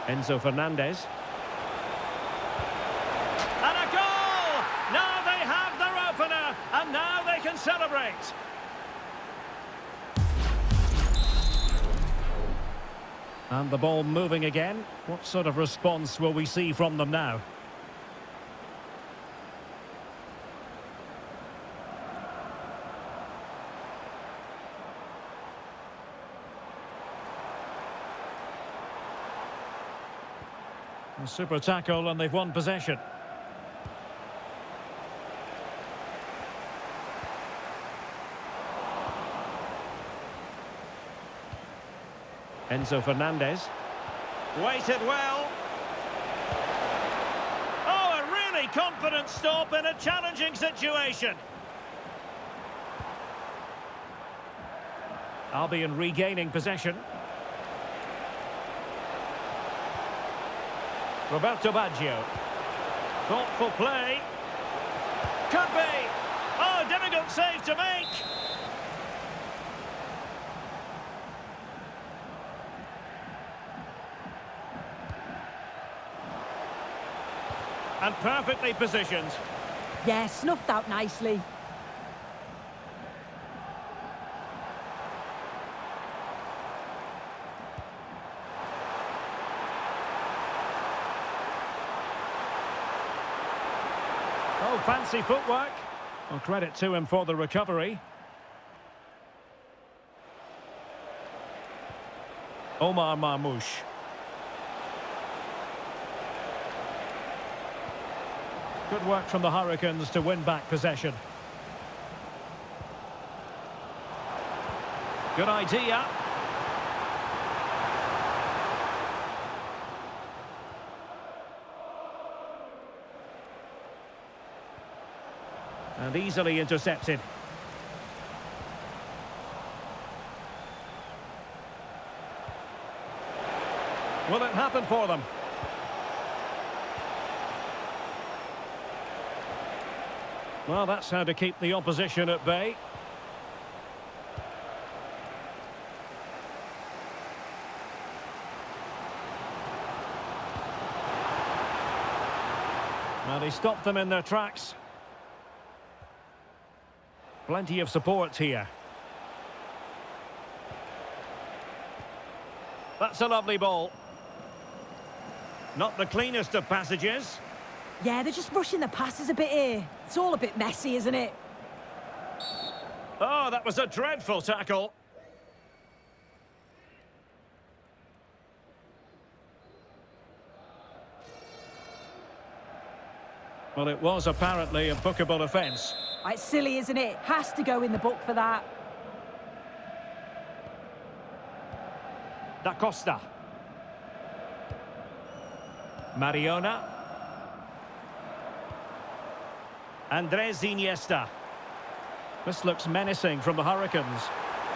Enzo Fernandez. And a goal! Now they have their opener, and now they can celebrate. And the ball moving again. What sort of response will we see from them now? A super tackle, and they've won possession. Enzo Fernandez. Waited well. Oh, a really confident stop in a challenging situation. Albion regaining possession. Roberto Baggio. Thoughtful play. Could be. Oh, difficult save to make. And perfectly positioned. Yeah, snuffed out nicely. Oh, fancy footwork. Well, credit to him for the recovery. Omar Marmoush. Good work from the Hurricanes to win back possession. Good idea. And easily intercepted. Will it happen for them? Well, that's how to keep the opposition at bay. Well, he stopped them in their tracks. Plenty of support here. That's a lovely ball. Not the cleanest of passages. Yeah, they're just rushing the passes a bit here. It's all a bit messy, isn't it? Oh, that was a dreadful tackle. Well, it was apparently a bookable offence. It's silly, isn't it? Has to go in the book for that. Da Costa. Mariona. Andres Iniesta. This looks menacing from the Hurricanes.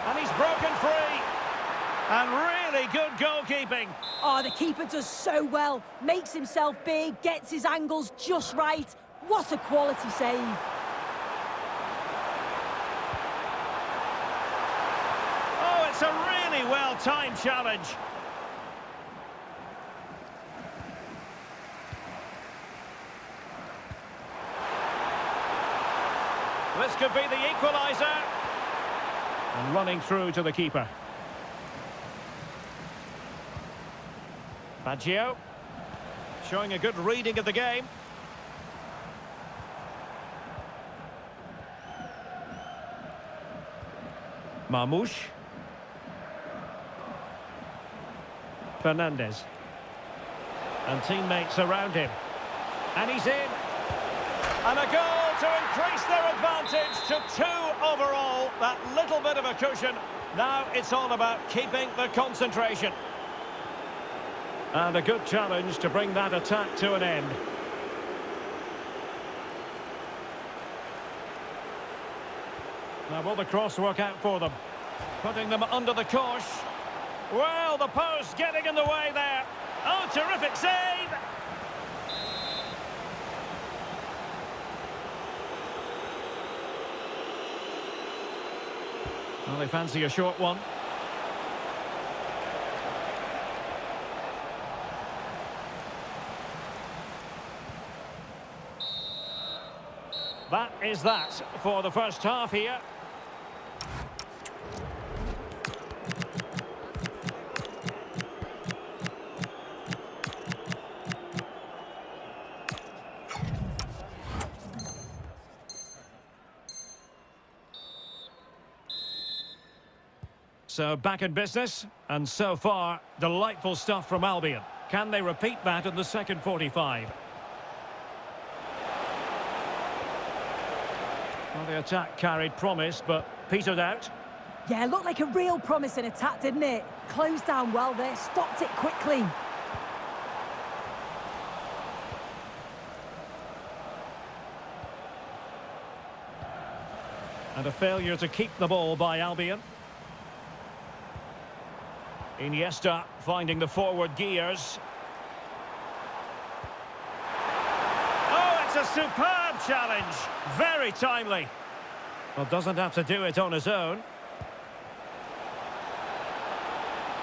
And he's broken free. And really good goalkeeping. Oh, the keeper does so well. Makes himself big, gets his angles just right. What a quality save. Oh, it's a really well-timed challenge. This could be the equaliser. And running through to the keeper. Baggio. Showing a good reading of the game. Marmoush. Fernandez. And teammates around him. And he's in. And a goal to increase their advantage to 2 overall. That little bit of a cushion. Now it's all about keeping the concentration. And a good challenge to bring that attack to an end. Now will the cross work out for them? Putting them under the cosh. Well, the post getting in the way there. Oh, terrific save! Well, they fancy a short one. That is that for the first half here. So back in business, and so far, delightful stuff from Albion. Can they repeat that in the second 45? Well, the attack carried promise, but petered out. Yeah, looked like a real promising attack, didn't it? Closed down well there, stopped it quickly. And a failure to keep the ball by Albion. Iniesta finding the forward gears. Oh, it's a superb challenge. Very timely. Well, doesn't have to do it on his own.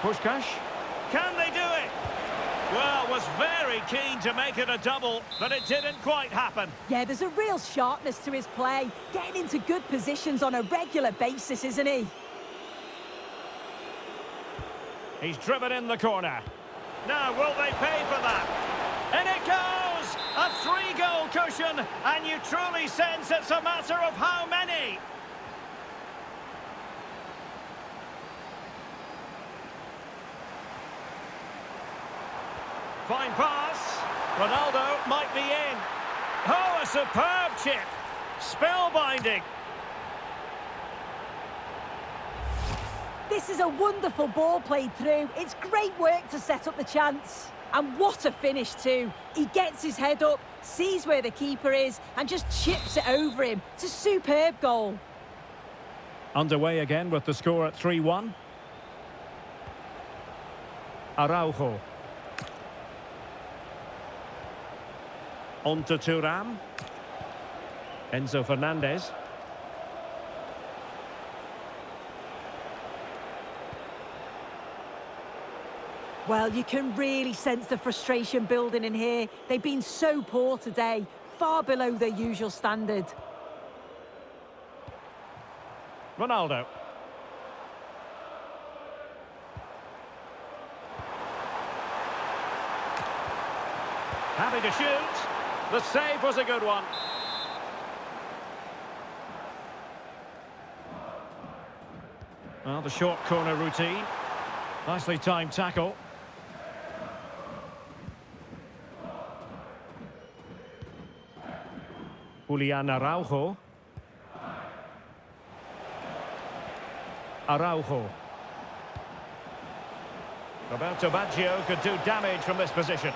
Puskás. Can they do it? Well, was very keen to make it a double, but it didn't quite happen. Yeah, there's a real sharpness to his play. Getting into good positions on a regular basis, isn't he? He's driven in the corner. Now, will they pay for that? And it goes! A 3-goal cushion, and you truly sense it's a matter of how many. Fine pass. Ronaldo might be in. Oh, a superb chip. Spellbinding. This is a wonderful ball played through. It's great work to set up the chance. And what a finish too. He gets his head up, sees where the keeper is, and just chips it over him. It's a superb goal. Underway again with the score at 3-1. Araujo. On to Thuram. Enzo Fernandez. Well, you can really sense the frustration building in here. They've been so poor today, far below their usual standard. Ronaldo. Happy to shoot. The save was a good one. Well, the short corner routine. Nicely timed tackle. Julian Araujo. Araujo. Roberto Baggio could do damage from this position.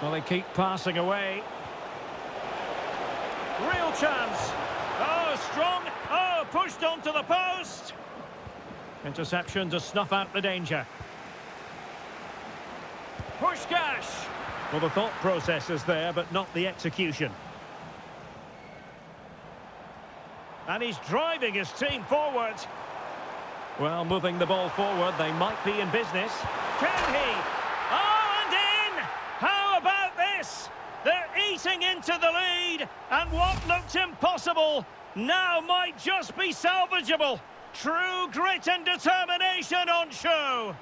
Well, they keep passing away. Real chance. Oh, strong. Oh, pushed onto the post. Interception to snuff out the danger. Puskás. Well, the thought process is there, but not the execution. And he's driving his team forward. Well, moving the ball forward, they might be in business. Can he? Oh, and in! How about this? They're eating into the lead, and what looked impossible now might just be salvageable. True grit and determination on show.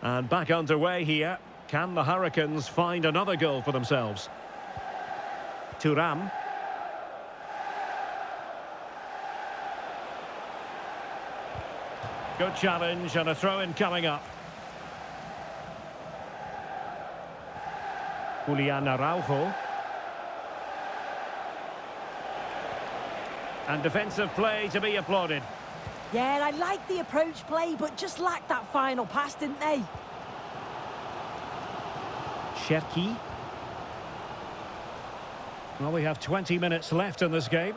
And back underway here. Can the Hurricanes find another goal for themselves? Thuram. Good challenge and a throw-in coming up. Julian Araujo. And defensive play to be applauded. Yeah, I like the approach play, but just lacked that final pass, didn't they? Cherki. Well, we have 20 minutes left in this game.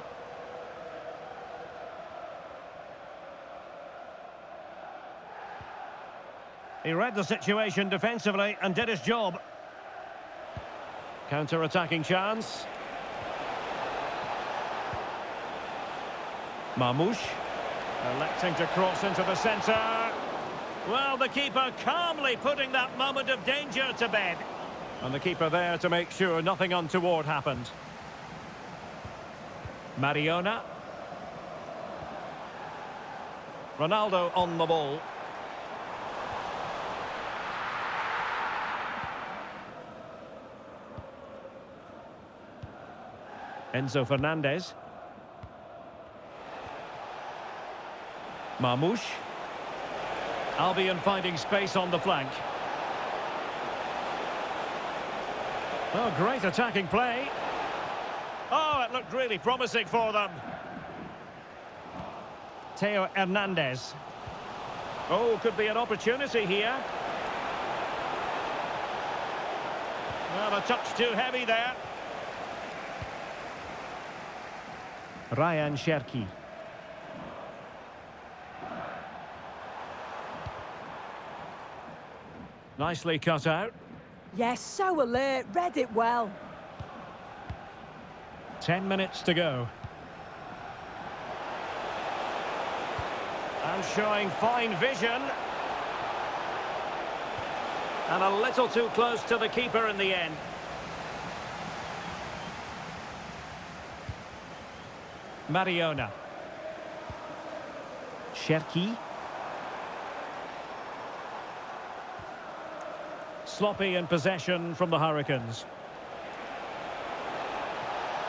He read the situation defensively and did his job. Counter-attacking chance. Marmoush. Electing to cross into the centre. Well, the keeper calmly putting that moment of danger to bed. And the keeper there to make sure nothing untoward happened. Mariona. Ronaldo on the ball. Enzo Fernandez. Marmoush. Albion finding space on the flank. Oh, great attacking play. Oh, it looked really promising for them. Theo Hernandez. Oh, could be an opportunity here. Well, a touch too heavy there. Ryan Cherki. Nicely cut out. Yes, so alert, read it well. 10 minutes to go. And showing fine vision. And a little too close to the keeper in the end. Mariona. Cherki. Sloppy in possession from the Hurricanes.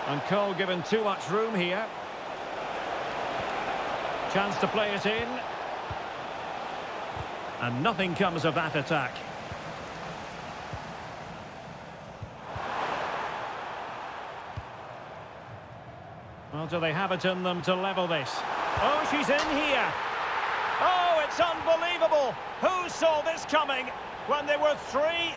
And Cole given too much room here. Chance to play it in. And nothing comes of that attack. Well, do they have it in them to level this? Oh, she's in here. Oh, it's unbelievable. Who saw this coming when there were three?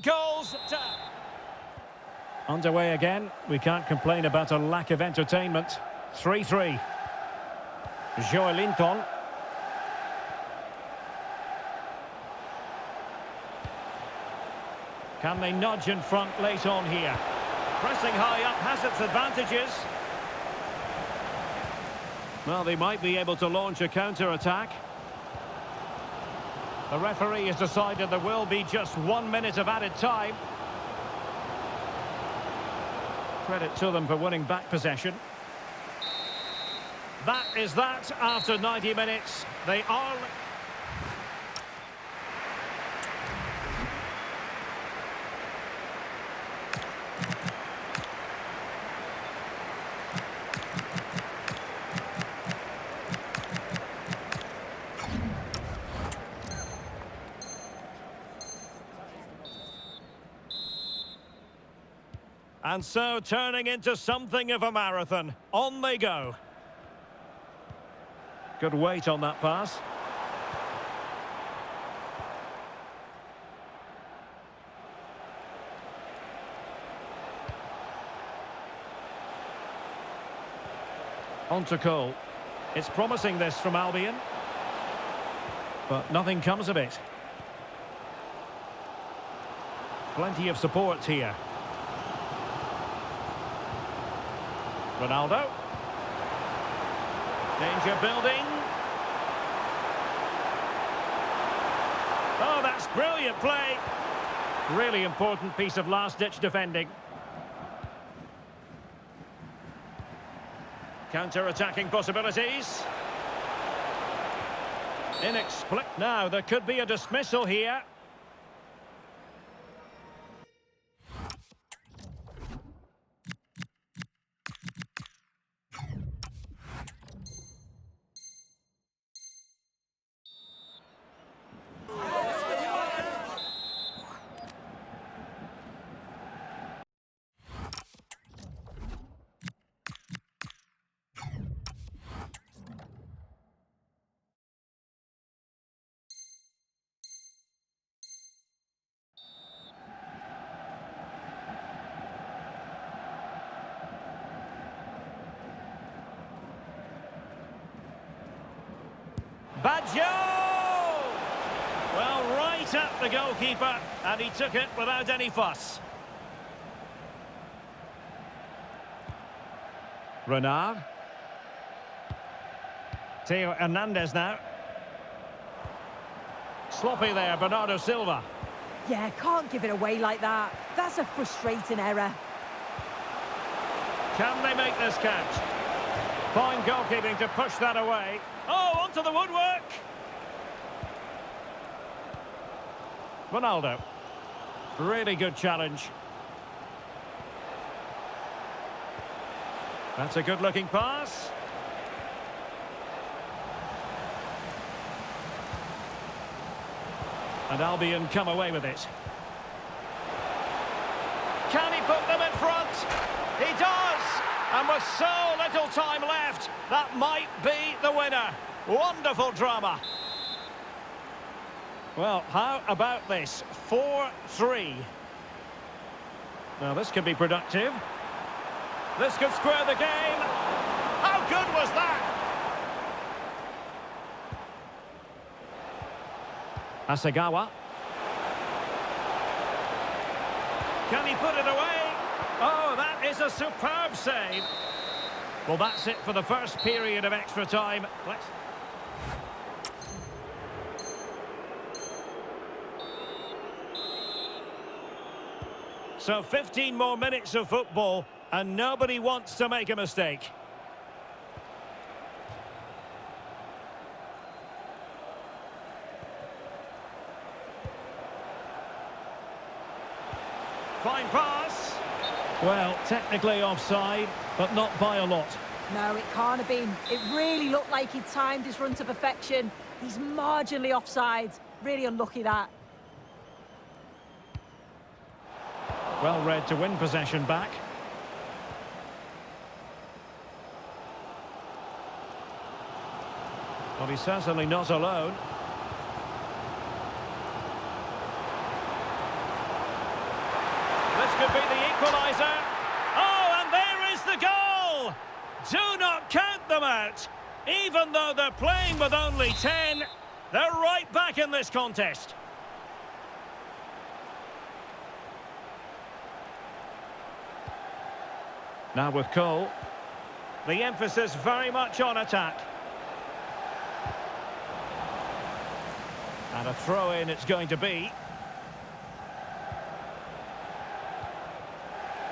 Goals to... Underway again. We can't complain about a lack of entertainment. 3-3. Joelinton. Can they nudge in front late on here? Pressing high up has its advantages. Well, they might be able to launch a counter-attack. The referee has decided there will be just 1 minute of added time. Credit to them for winning back possession. That is that after 90 minutes. They are... And so turning into something of a marathon. On they go. Good weight on that pass. On to Cole. It's promising this from Albion. But nothing comes of it. Plenty of support here. Ronaldo. Danger building. Oh, that's brilliant play. Really important piece of last-ditch defending. Counter-attacking possibilities. Now, there could be a dismissal here. Baggio! Well, right at the goalkeeper, and he took it without any fuss. Renard. Theo Hernandez now. Sloppy there, Bernardo Silva. Yeah, can't give it away like that. That's a frustrating error. Can they make this count? Fine goalkeeping to push that away. Oh, onto the woodwork! Ronaldo. Really good challenge. That's a good-looking pass. And Albion come away with it. Can he put them in front? He does! And with so little time left, that might be the winner. Wonderful drama. Well, how about this? 4-3. Now, this could be productive. This could square the game. How good was that? Asagawa. Can he put it away? Oh, that is a superb save. Well, that's it for the first period of extra time. So 15 more minutes of football, and nobody wants to make a mistake. Fine pass. Well, technically offside, but not by a lot. No, it can't have been. It really looked like he timed his run to perfection. He's marginally offside. Really unlucky, that. Well read to win possession back. Well, he's certainly not alone. This could be the equaliser. Oh, and there is the goal! Do not count them out. Even though they're playing with only 10, they're right back in this contest. Now with Cole. The emphasis very much on attack. And a throw-in it's going to be.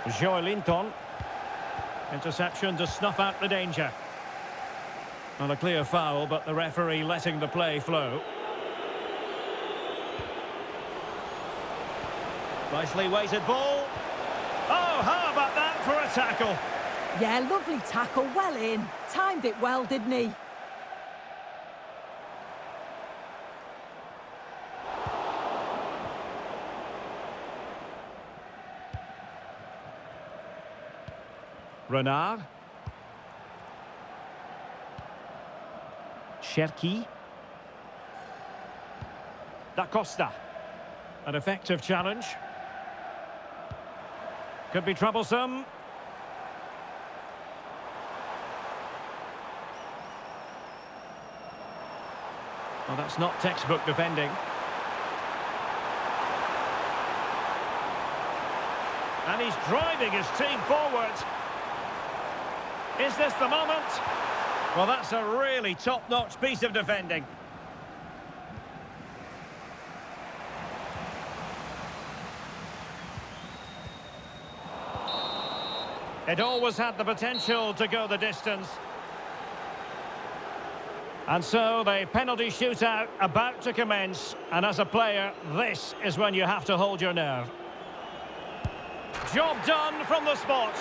Joelinton. Interception to snuff out the danger. Not a clear foul, but the referee letting the play flow. Nicely weighted ball. Oh, how about that for a tackle? Yeah, lovely tackle, well in. Timed it well, didn't he? Renard. Cherki. Da Costa. An effective challenge. Could be troublesome. Well, that's not textbook defending. And he's driving his team forward. Is this the moment? Well, that's a really top-notch piece of defending. It always had the potential to go the distance. And so the penalty shootout about to commence. And as a player, this is when you have to hold your nerve. Job done from the spot.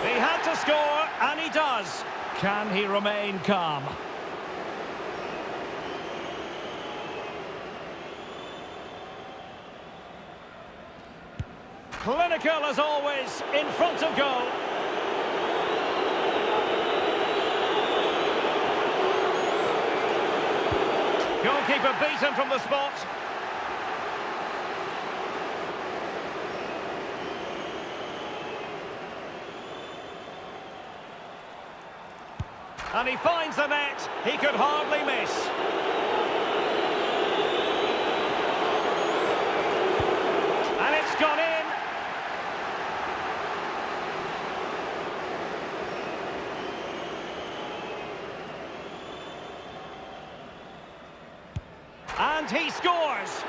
He had to score, and he does. Can he remain calm? Clinical as always, in front of goal. Goalkeeper beaten from the spot. And he finds the net. He could hardly miss. And it's gone in. And he scores.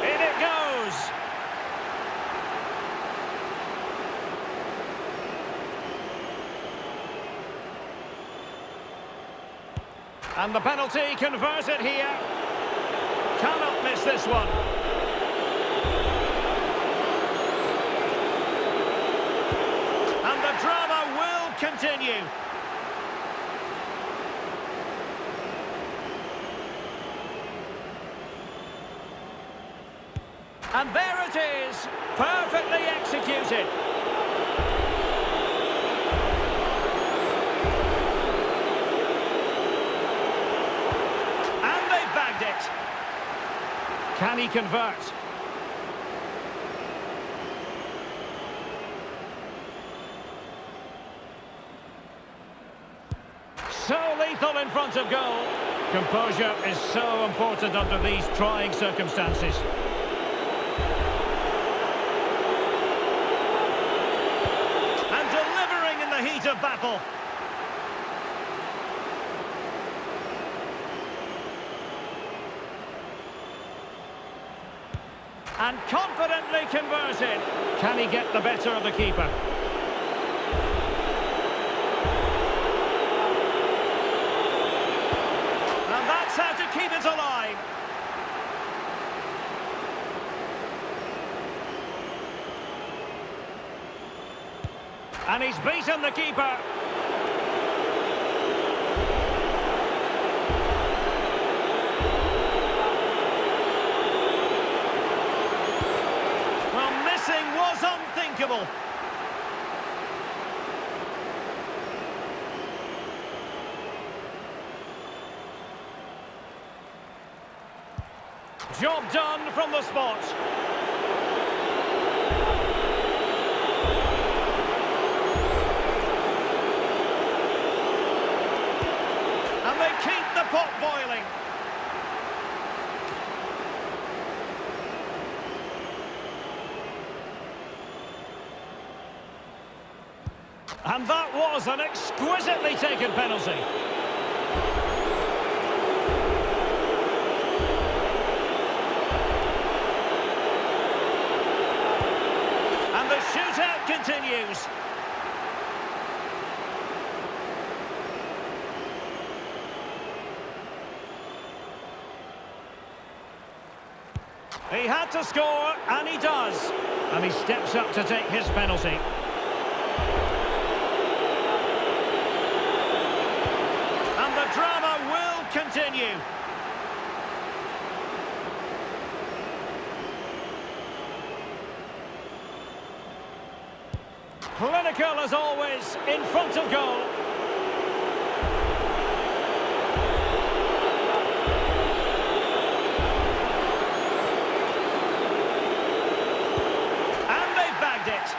In it goes. And the penalty converted here. Cannot miss this one. And the drama will continue. And there it is, perfectly executed. And they've bagged it. Can he convert? So lethal in front of goal. Composure is so important under these trying circumstances. And delivering in the heat of battle. And confidently converted. Can he get the better of the keeper? And that's how to keep it alive. And he's beaten the keeper. Well, missing was unthinkable. Job done from the spot. And they keep the pot boiling. And that was an exquisitely taken penalty. And the shootout continues. He had to score, and he does. And he steps up to take his penalty. And the drama will continue. Clinical as always, in front of goal. And they've bagged it.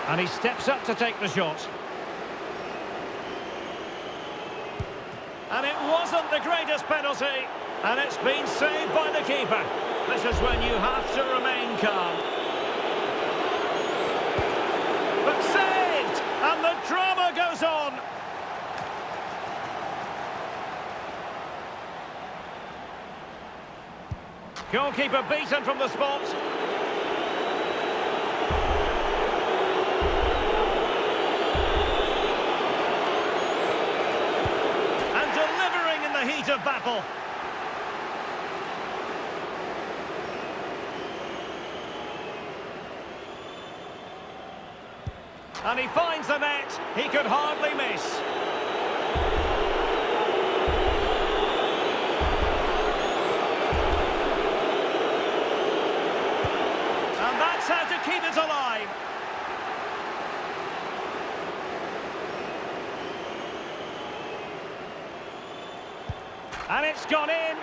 And he steps up to take the shot. And it wasn't the greatest penalty. And it's been saved by the keeper. This is when you have to remain calm. But saved! And the drama goes on. Goalkeeper beaten from the spot. And delivering in the heat of battle. And he finds the net. He could hardly miss. And that's how to keep it alive. And it's gone in.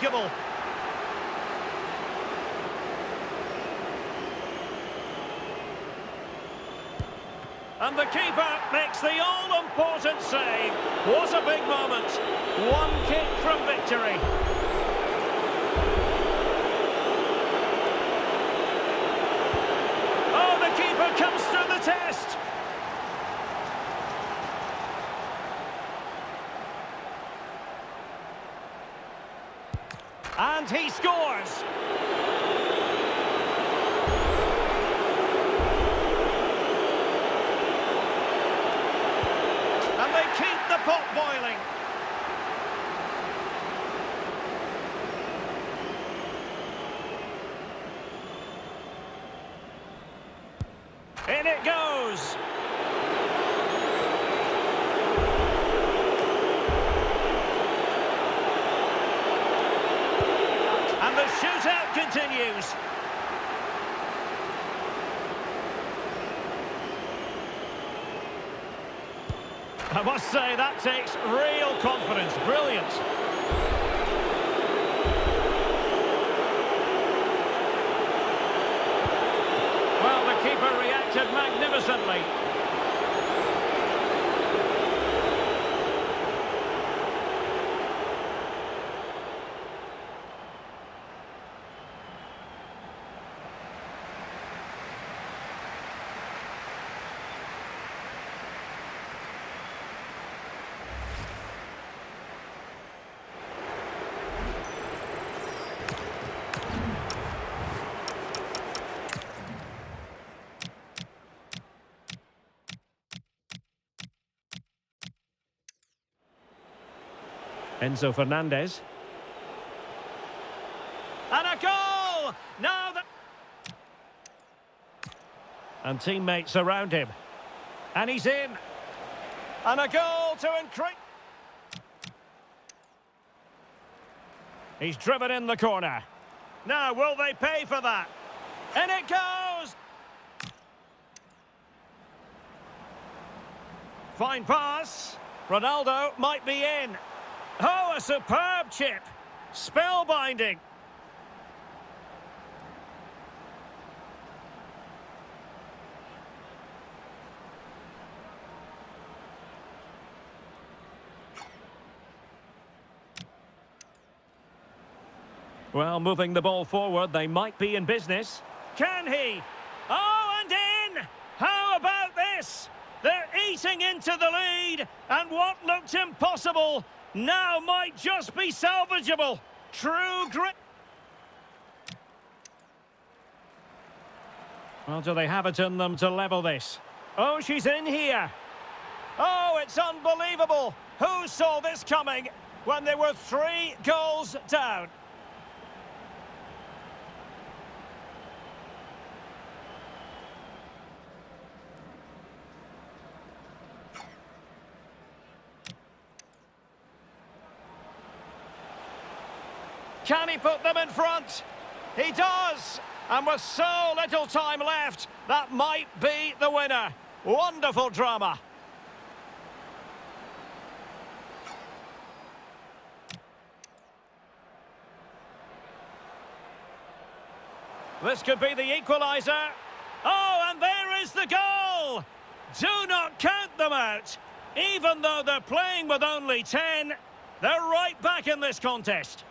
unbreakable. And the keeper makes the all-important save. What a big moment. One kick from victory. Oh, the keeper comes through the test. And he scores. And they keep the pot boiling. In it goes. And the shootout continues. I must say, that takes real confidence. Brilliant. Well, the keeper reacted magnificently. Enzo Fernandez. And a goal! Now the... And teammates around him. And he's in. And a goal to increase... He's driven in the corner. Now, will they pay for that? And it goes! Fine pass. Ronaldo might be in. Oh, a superb chip. Spellbinding. Well, moving the ball forward, they might be in business. Can he? Oh, and in! How about this? They're eating into the lead, and what looked impossible now might just be salvageable. True grit. Well, do they have it in them to level this? Oh, she's in here. Oh, it's unbelievable. Who saw this coming when they were 3 goals down? Can he put them in front? He does! And with so little time left, that might be the winner. Wonderful drama. This could be the equaliser. Oh, and there is the goal! Do not count them out. Even though they're playing with only 10, they're right back in this contest.